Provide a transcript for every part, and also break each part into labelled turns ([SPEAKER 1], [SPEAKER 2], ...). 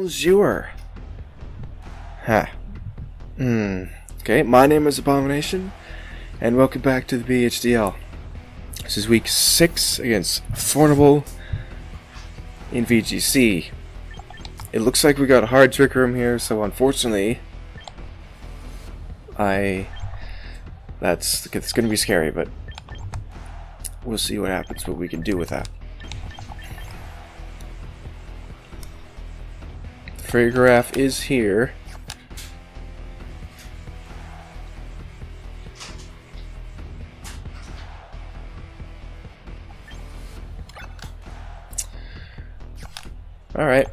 [SPEAKER 1] Bonjour. Ha. Okay, my name is Abomination, and welcome back to the BHDL. This is week 6 against Fournaubyl in VGC. It looks like we got a hard trick room here, so unfortunately, it's gonna be scary, but we'll see what happens, what we can do with that. The photograph is here. Alright,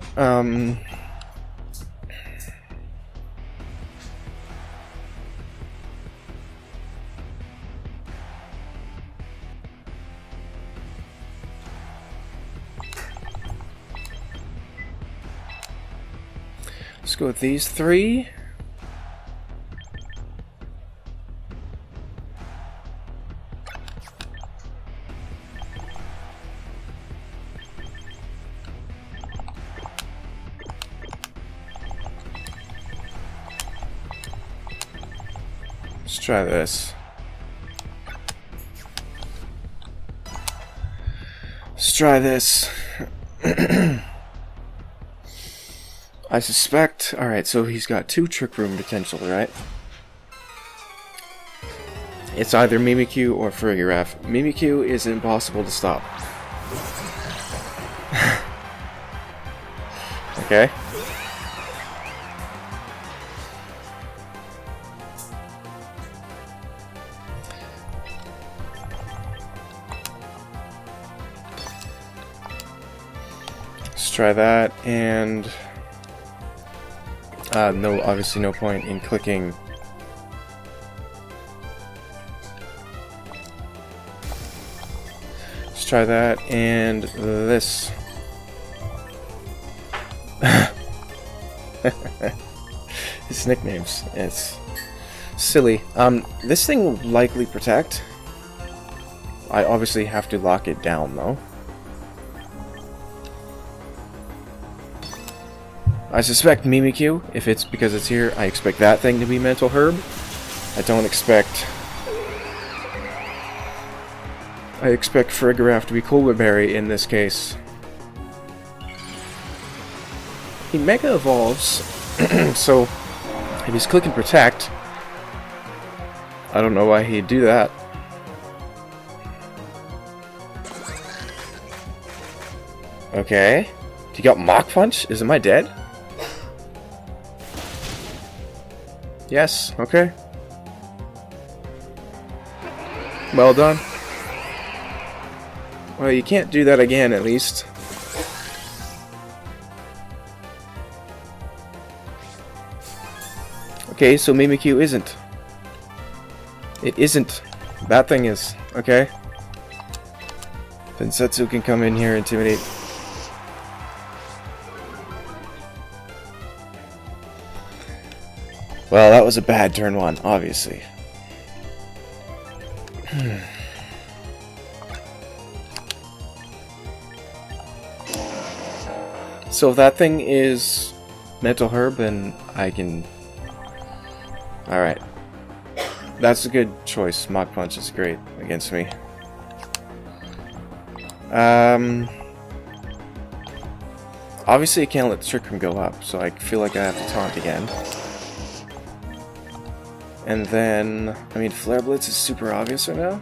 [SPEAKER 1] let's go with these three. Let's try this. Let's try this. I suspect... Alright, so he's got 2 trick room potential, right? It's either Mimikyu or Farigiraf. Mimikyu is impossible to stop. Okay. Let's try that, and no, obviously no point in clicking. Let's try that, and this. His nicknames, it's silly. This thing will likely protect. I obviously have to lock it down, though. I suspect Mimikyu, if it's because it's here, I expect that thing to be Mental Herb. I expect Farigiraf to be Cola Berry in this case. He Mega Evolves, so if he's clicking Protect, I don't know why he'd do that. Okay. He got Mach Punch? Am I dead? Yes, okay. Well done. Well, you can't do that again, at least. Okay, so Mimikyu isn't. It isn't. That thing is. Okay. Densetsu can come in here and intimidate. Well, that was a bad turn 1, obviously. So if that thing is Mental Herb, then I can... Alright. That's a good choice. Mach Punch is great against me. Obviously I can't let the Trick Room go up, so I feel like I have to taunt again. And then, I mean, Flare Blitz is super obvious right now.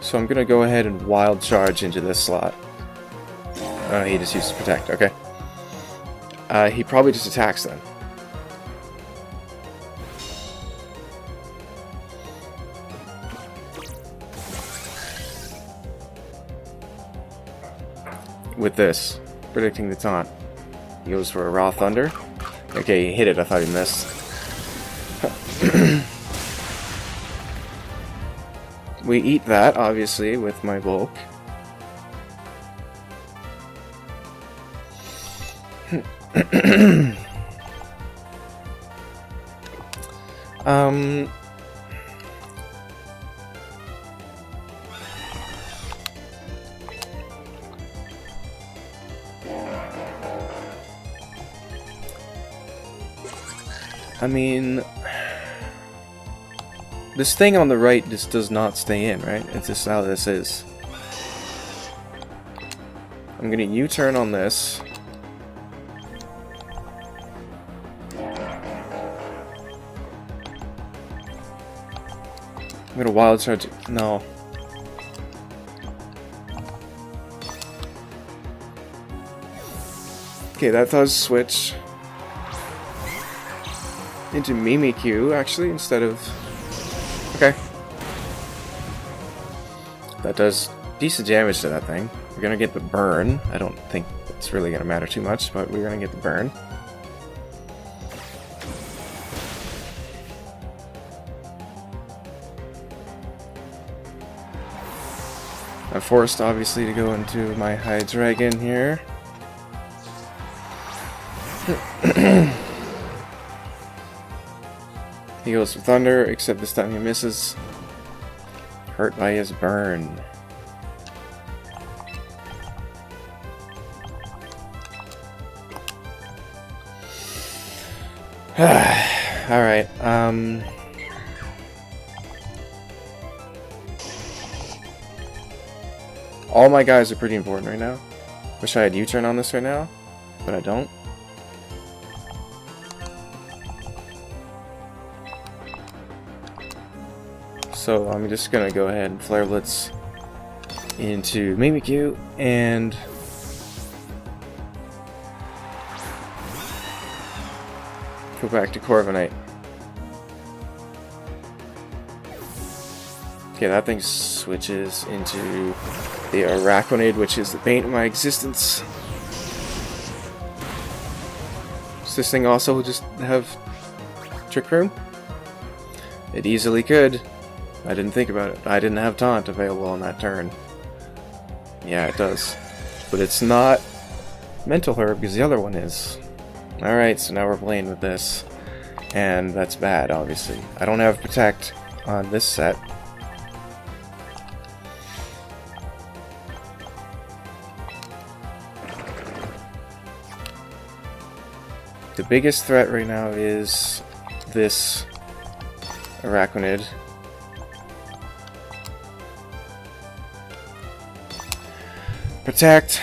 [SPEAKER 1] So I'm gonna go ahead and Wild Charge into this slot. Oh, he just used to Protect, okay. He probably just attacks then. With this, predicting the taunt. He goes for a Raw Thunder. Okay, he hit it, I thought he missed. We eat that, obviously, with my bulk. I mean, this thing on the right just does not stay in, right? It's just how this is. I'm gonna U-turn on this. I'm gonna wild charge. No. Okay, that does switch into Mimikyu, actually, instead of... Okay. That does decent damage to that thing. We're gonna get the burn. I don't think it's really gonna matter too much, but we're gonna get the burn. I'm forced, obviously, to go into my High Dragon here. He goes for Thunder, except this time he misses. Hurt by his burn. Alright, all my guys are pretty important right now. Wish I had U-turn on this right now, but I don't. So I'm just gonna go ahead and Flare Blitz into Mimikyu and go back to Corviknight. Okay, that thing switches into the Araquanid, which is the bane of my existence. Does this thing also just have Trick Room? It easily could. I didn't think about it. I didn't have Taunt available on that turn. Yeah, it does. But it's not Mental Herb, because the other one is. Alright, so now we're playing with this. And that's bad, obviously. I don't have Protect on this set. The biggest threat right now is this Araquanid. Protect.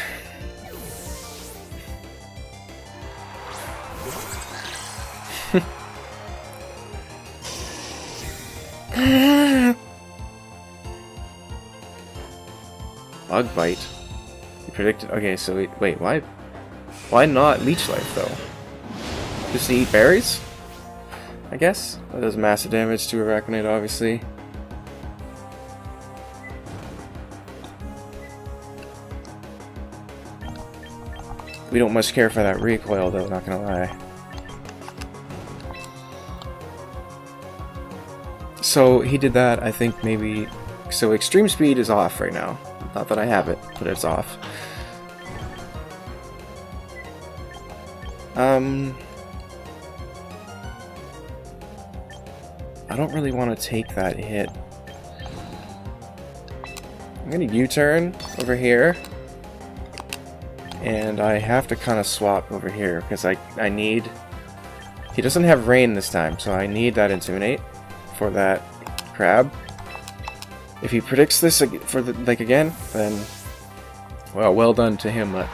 [SPEAKER 1] Bug Bite. You predicted. Okay, so wait, why? Why not Leech Life though? Just to eat berries? I guess that does massive damage to Araquanid, obviously. We don't much care for that recoil though, not gonna lie. So he did that, I think maybe... So Extreme Speed is off right now. Not that I have it, but it's off. I don't really want to take that hit. I'm gonna U-turn over here. And I have to kind of swap over here, because I need... He doesn't have Rain this time, so I need that Intimidate for that Crab. If he predicts this for the, like again, then... Well done to him, but...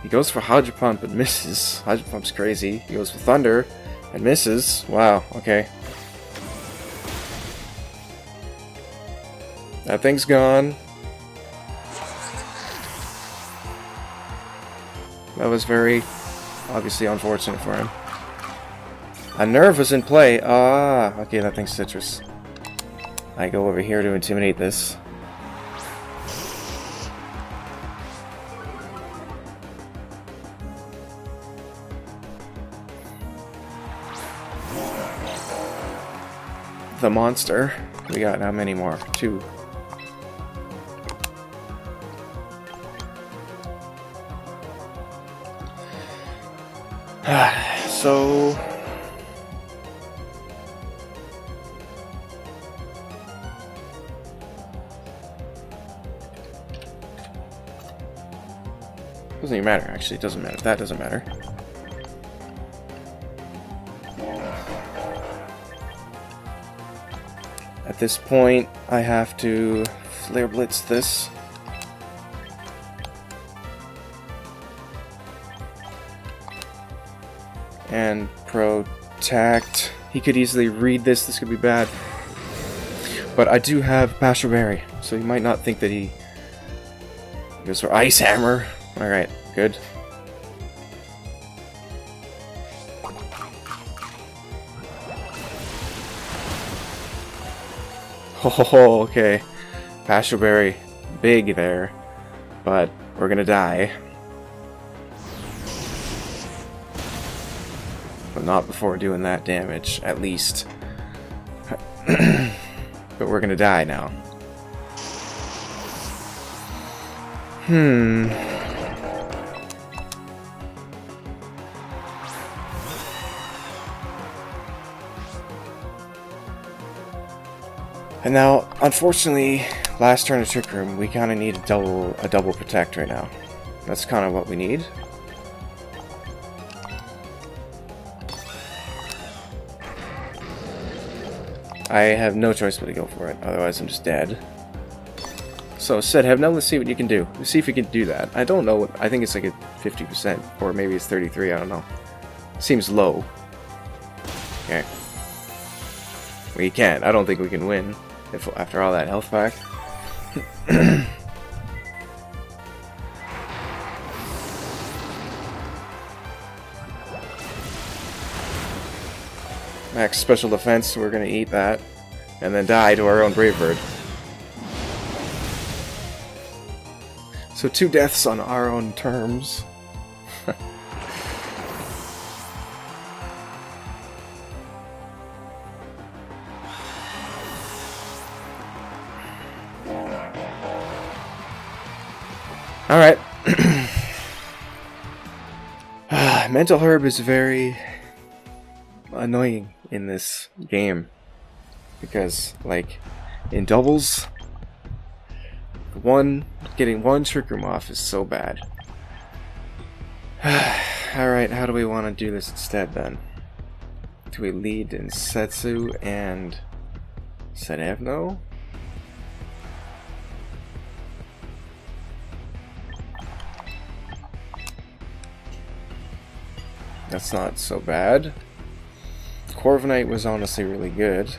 [SPEAKER 1] He goes for Hydro Pump and misses. Hydro Pump's crazy. He goes for Thunder and misses. Wow, okay. That thing's gone. That was very, obviously, unfortunate for him. A Nerve was in play. Ah, okay, that thing's Citrus. I go over here to intimidate this. The monster. We got how many more? 2. So... Doesn't even matter, actually. It doesn't matter. That doesn't matter. At this point, I have to Flare Blitz this. And Protect. He could easily read this. This could be bad. But I do have Passion Berry, so you might not think that he goes for Ice Hammer. Alright, good. Oh, okay. Passion Berry, big there. But we're gonna die. But not before doing that damage, at least. But we're gonna die now. And now, unfortunately, last turn of Trick Room, we kind of need a double protect right now. That's kind of what we need. I have no choice but to go for it, otherwise I'm just dead. So, Sid Hebno, let's see what you can do. Let's see if we can do that. I don't know, I think it's like a 50%, or maybe it's 33, I don't know. Seems low. Okay. We can't, I don't think we can win, after all that health pack. Max special defense, we're gonna eat that. And then die to our own Brave Bird. So 2 deaths on our own terms. Alright. Mental Herb is very annoying in this game. Because, like, in doubles, getting one Trick Room off is so bad. Alright, how do we want to do this instead then? Do we lead in Setsu and Sedevno? That's not so bad. Corviknight was honestly really good.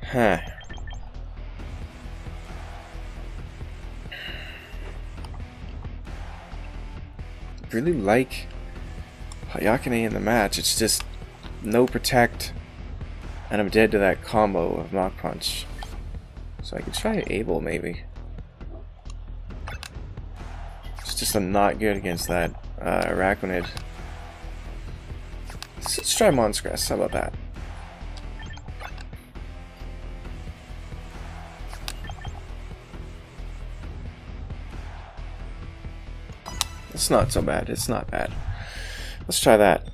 [SPEAKER 1] Huh. Really like Hayakane in the match. It's just no protect, and I'm dead to that combo of Mach Punch. So I could try Abel maybe. It's just I'm not good against that Araquanid. Let's try Monscrest. How about that? It's not so bad. It's not bad. Let's try that.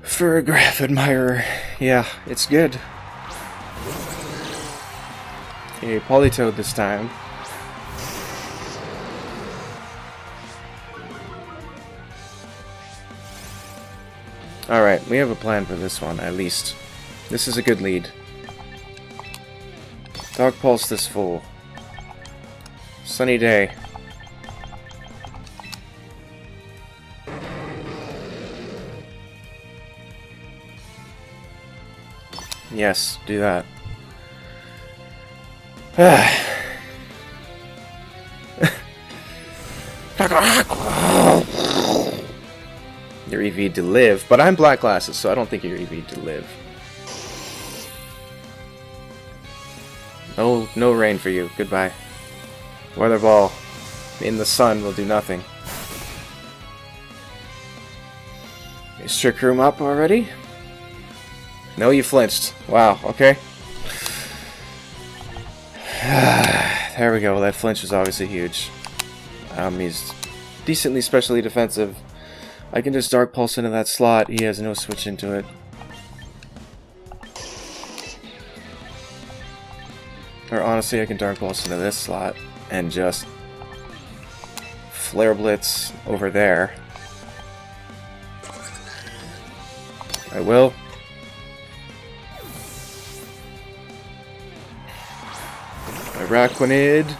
[SPEAKER 1] For a Graph Admirer, yeah, it's good. A Politoed this time. Alright, we have a plan for this one, at least. This is a good lead. Dog Pulse this fool. Sunny day. Yes, do that. You're EV'd to live, but I'm Black Glasses, so I don't think you're EV'd to live. No rain for you. Goodbye. Weather Ball in the sun will do nothing. Is Trick Room up already? No, you flinched. Wow, okay. There we go. That flinch was obviously huge. He's decently specially defensive. I can just Dark Pulse into that slot. He has no switch into it. Or honestly, I can Dark Pulse into this slot and just Flare Blitz over there. I will. Araquanid.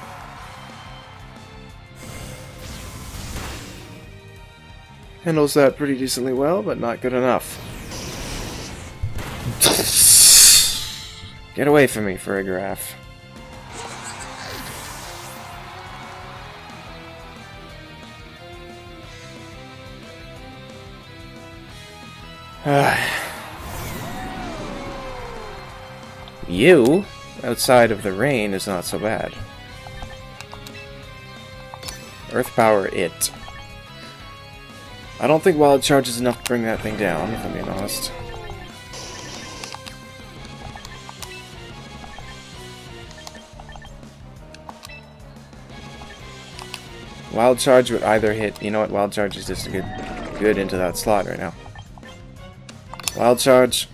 [SPEAKER 1] Handles that pretty decently well, but not good enough. Get away from me, Farigiraf. You, outside of the rain, is not so bad. Earth Power it. I don't think Wild Charge is enough to bring that thing down, if I'm being honest. Wild Charge would either hit... You know what? Wild Charge is just a good into that slot right now. Wild Charge.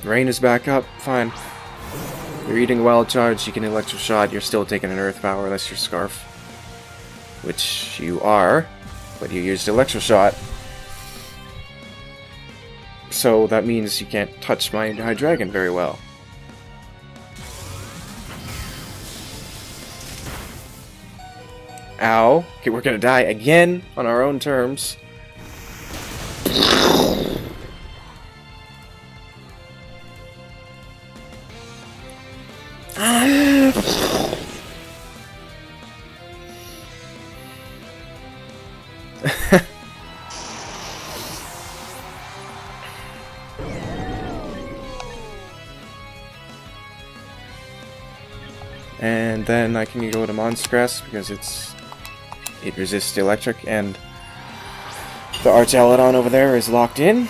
[SPEAKER 1] Rain is back up. Fine. You're eating Wild Charge, you can Electro Shot, you're still taking an Earth Power unless you're Scarf. Which you are, but you used Electro Shot. So that means you can't touch my Hydreigon very well. Ow. Okay, we're gonna die again on our own terms. And then I can go to Monstress because it resists electric, and the Archaludon over there is locked in.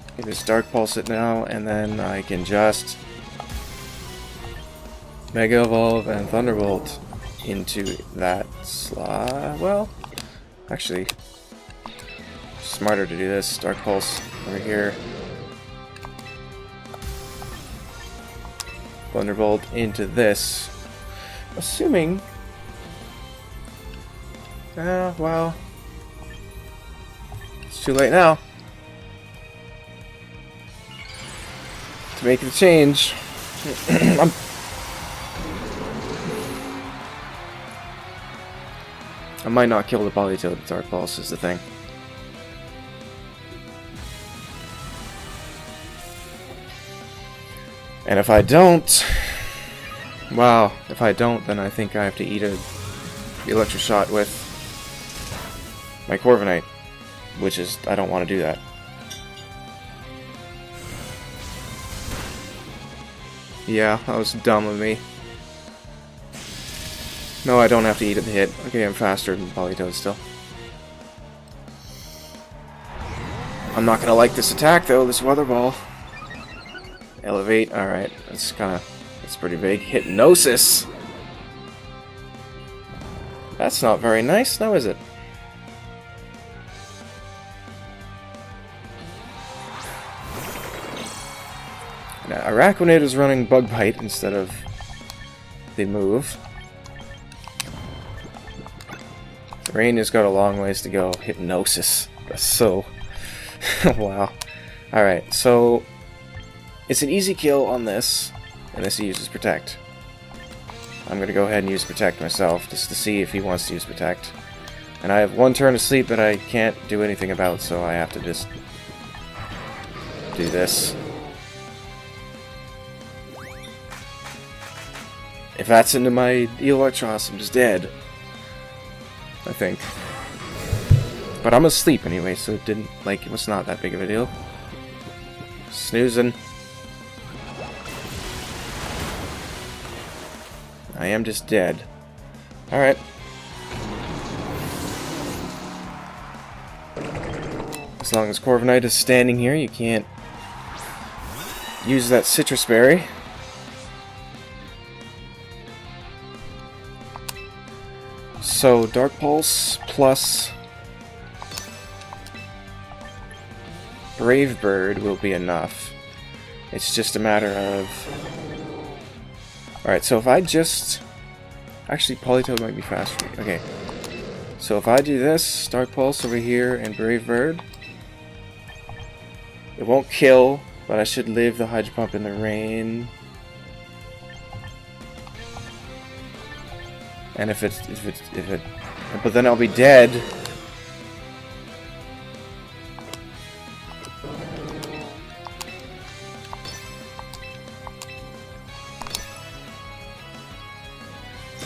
[SPEAKER 1] I can just Dark Pulse it now, and then I can just Mega Evolve and Thunderbolt into that slot. Well, actually, smarter to do this. Dark Pulse over here. Thunderbolt into this. Assuming... well... It's too late now to make the change. I might not kill the Politoed with Dark Pulse is the thing. And if I don't... Wow, if I don't, then I think I have to eat a Electro Shot with my Corviknight. Which is... I don't want to do that. Yeah, that was dumb of me. No, I don't have to eat at the hit. Okay, I'm faster than Politoed still. I'm not gonna like this attack though, this Weather Ball. Elevate, alright. That's pretty big. Hypnosis! That's not very nice, now is it? Now, Araquanid is running Bug Bite instead of the move. Rain has got a long ways to go. Hypnosis. That's so... wow. Alright, so... It's an easy kill on this, unless he uses Protect. I'm gonna go ahead and use Protect myself, just to see if he wants to use Protect. And I have one turn of sleep that I can't do anything about, so I have to just... do this. If that's into my Electros, I'm just dead. I think. But I'm asleep anyway, so it didn't, like, it was not that big of a deal. Snoozing. I am just dead. Alright. As long as Corviknight is standing here, you can't use that Citrus Berry. So Dark Pulse plus Brave Bird will be enough. It's just a matter of... Alright, so if I just... Actually, Politoed might be faster. Okay. So if I do this, Dark Pulse over here, and Brave Bird, it won't kill, but I should live the Hydro Pump in the rain. And if it... But then I'll be dead.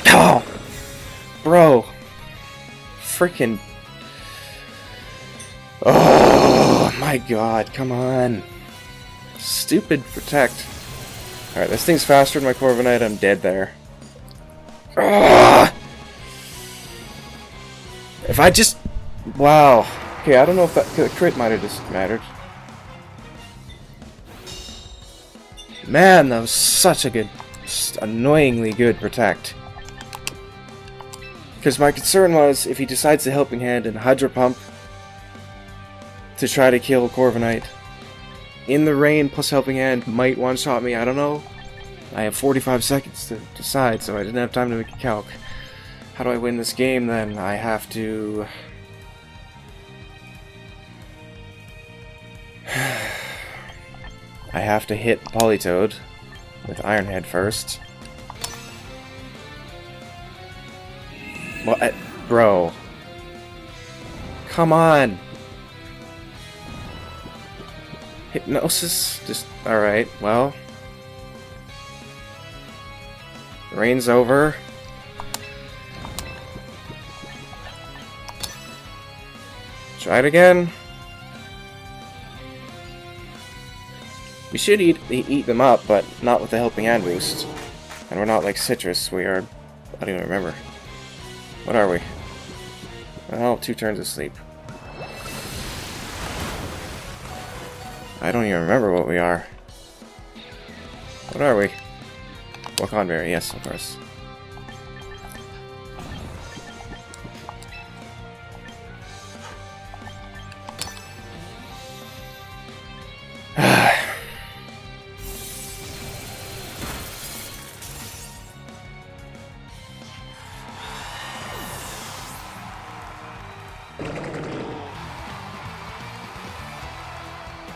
[SPEAKER 1] Oh! Bro. Freaking... Oh my god, come on. Stupid Protect. Alright, this thing's faster than my Corviknight, I'm dead there. Ugh! If I just... Wow. Okay, I don't know if that crit might have just mattered. Man, that was such a good... annoyingly good Protect. Because my concern was, if he decides to Helping Hand and Hydro Pump to try to kill Corviknight, in the rain plus Helping Hand might one-shot me, I don't know. I have 45 seconds to decide, so I didn't have time to make a calc. How do I win this game then? I have to... I have to hit Politoed with Iron Head first. What? Bro. Come on! Hypnosis? Just... Alright, well... Rain's over. Try it again. We should eat them up, but not with the Helping Hand boost. And we're not like Citrus, we are... I don't even remember. What are we? Oh, 2 turns of sleep. I don't even remember what we are. What are we? Wakanberry, yes, of course.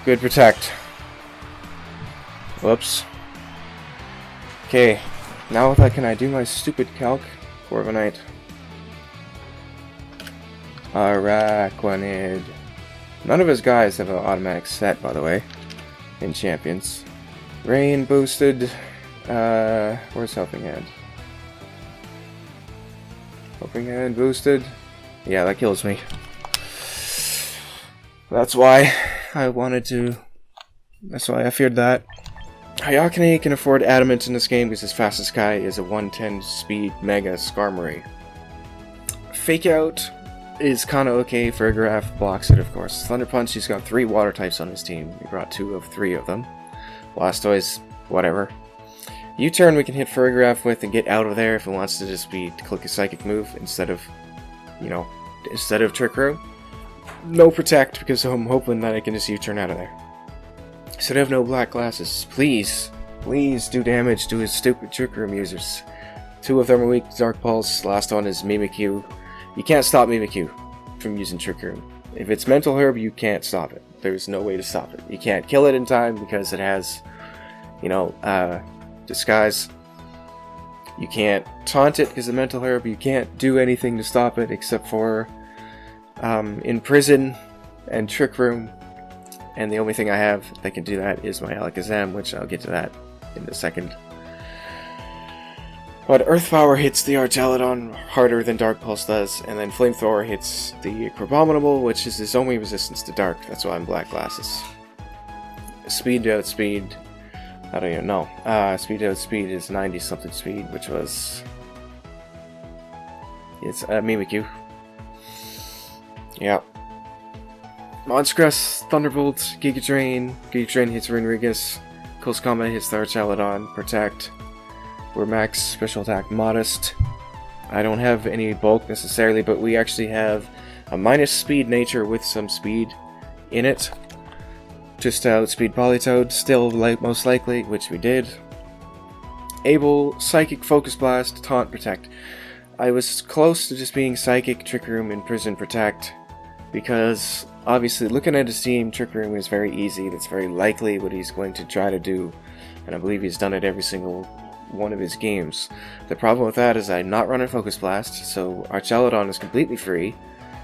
[SPEAKER 1] Good Protect. Whoops. Okay, now if can I do my stupid calc? Corviknight. Araquanid. None of his guys have an automatic set, by the way, in Champions. Rain boosted. Where's Helping Hand? Helping Hand boosted. Yeah, that kills me. That's why I wanted to... That's why I feared that. Hayakane can afford Adamant in this game because his fastest guy is a 110 speed Mega Skarmory. Fake Out is kinda okay. Farigiraf blocks it, of course. Thunder Punch, he's got 3 water types on his team. He brought 2 of 3 of them. Blastoise, whatever. U-turn we can hit Farigiraf with and get out of there if it wants to just be to click a Psychic move instead of, you know, instead of Trick Room. No Protect because I'm hoping that I can just U-turn out of there. So they have no black glasses. Please, please do damage to his stupid Trick Room users. 2 of them are weak to Dark Pulse. Last one is Mimikyu. You can't stop Mimikyu from using Trick Room. If it's Mental Herb, you can't stop it. There's no way to stop it. You can't kill it in time because it has, you know, Disguise. You can't taunt it because of Mental Herb. You can't do anything to stop it except for Imprison and Trick Room. And the only thing I have that can do that is my Alakazam, which I'll get to that in a second. But Earth Power hits the Archaludon harder than Dark Pulse does, and then Flamethrower hits the Crabominable, which is his only resistance to Dark. That's why I'm Black Glasses. Speed to outspeed, I don't even know. Speed to outspeed is 90-something speed, which was... It's Mimikyu. Yeah. Monstress, Thunderbolt, Giga Drain. Giga Drain hits Rinrigus. Close Combat hits the Archaludon. Protect. We're max special attack modest. I don't have any bulk necessarily, but we actually have a minus speed nature with some speed in it. Just to outspeed Politoed, still most likely, which we did. Able, Psychic, Focus Blast, Taunt, Protect. I was close to just being Psychic, Trick Room, Imprison, Protect, because obviously looking at his team, Trick Room is very easy. That's very likely what he's going to try to do, and I believe he's done it every single one of his games. The problem with that is I'm not running Focus Blast, so Archelodon is completely free,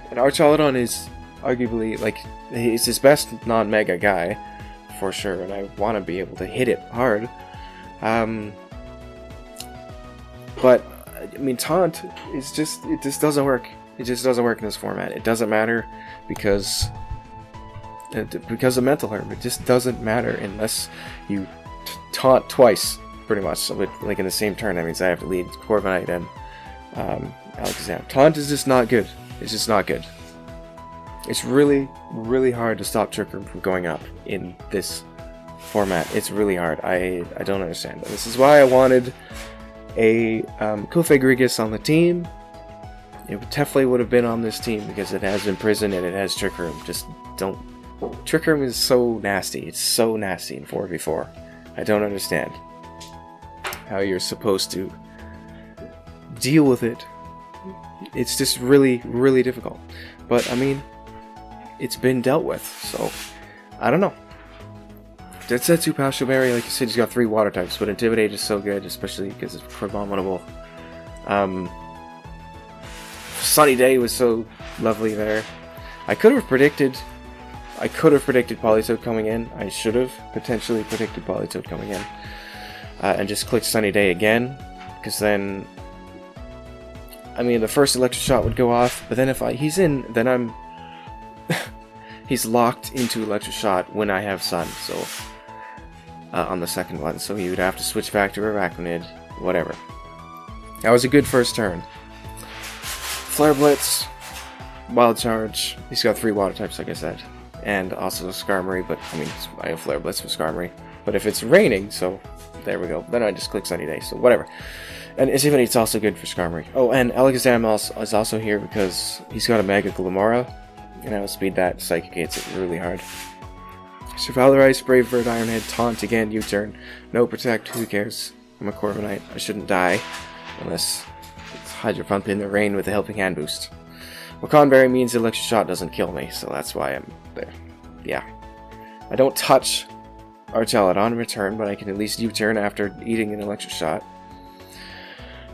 [SPEAKER 1] and Archelodon is arguably, like, he's his best non-mega guy, for sure, and I want to be able to hit it hard. But, I mean, Taunt is just, it just doesn't work. It just doesn't work in this format. It doesn't matter because of Mental Herb. It just doesn't matter unless you taunt twice, pretty much. So, like, in the same turn, that means I have to lead Corviknight and Alakazam. Taunt is just not good. It's just not good. It's really, really hard to stop Trick Room from going up in this format. It's really hard. I don't understand. This is why I wanted a Kofagrigus on the team. It definitely would have been on this team because it has Imprison and it has Trick Room. Just don't. Trick Room is so nasty. It's so nasty in 4v4. I don't understand how you're supposed to deal with it. It's just really, really difficult. But, I mean, it's been dealt with, so I don't know. Detsetsu Passion Berry, like you said, he's got 3 water types, but Intimidate is so good, especially because it's Abominable. Sunny Day was so lovely there. I could have predicted Politoed coming in. I should have potentially predicted Politoed coming in. And just clicked Sunny Day again, because then, I mean, the first Electric Shot would go off, but then if he's in, then I'm he's locked into Electric Shot when I have Sun, so on the second one, so he would have to switch back to Arachnid, whatever. That was a good first turn. Flare Blitz, Wild Charge, he's got 3 water types, like I said, and also Skarmory, but I mean, I have Flare Blitz with Skarmory, but if it's raining, so there we go, then I just click Sunny Day, so whatever. And it's also good for Skarmory. Oh, and Alakazam is also here because he's got a Mega Glimmora, and I will speed that, Psychic Gates it really hard. Valorize, Brave Bird, Ironhead, Taunt again, U-turn, no Protect, who cares? I'm a Corviknight, I shouldn't die, unless it's Hydro Pump in the rain with a Helping Hand boost. Wakan Berry means Electric Shot doesn't kill me, so that's why I'm there. Yeah. I don't touch Archelodon in return, but I can at least U-turn after eating an Electric Shot.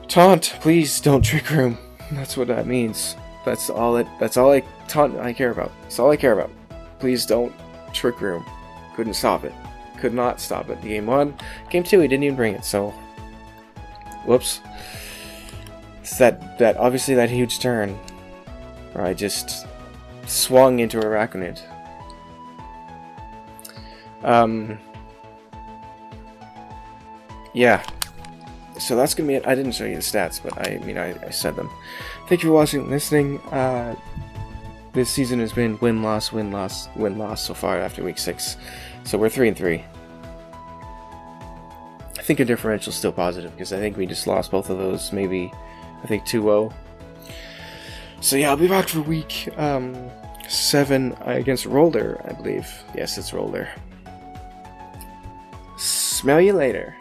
[SPEAKER 1] Taunt, please don't Trick Room. That's what that means. That's all I care about. That's all I care about. Please don't Trick Room. Couldn't stop it. Could not stop it. Game 1. Game 2, he didn't even bring it, so whoops. It's that obviously that huge turn where I just swung into Arachnid. Yeah. So that's gonna be it. I didn't show you the stats, but I said them. Thank you for watching and listening. This season has been win-loss, win-loss, win-loss so far after week 6. So we're 3-3. I think a differential's still positive because I think we just lost both of those, maybe, I think 2-0. So yeah, I'll be back for week 7 against Rolder, I believe. Yes, it's Rolder. Smell you later.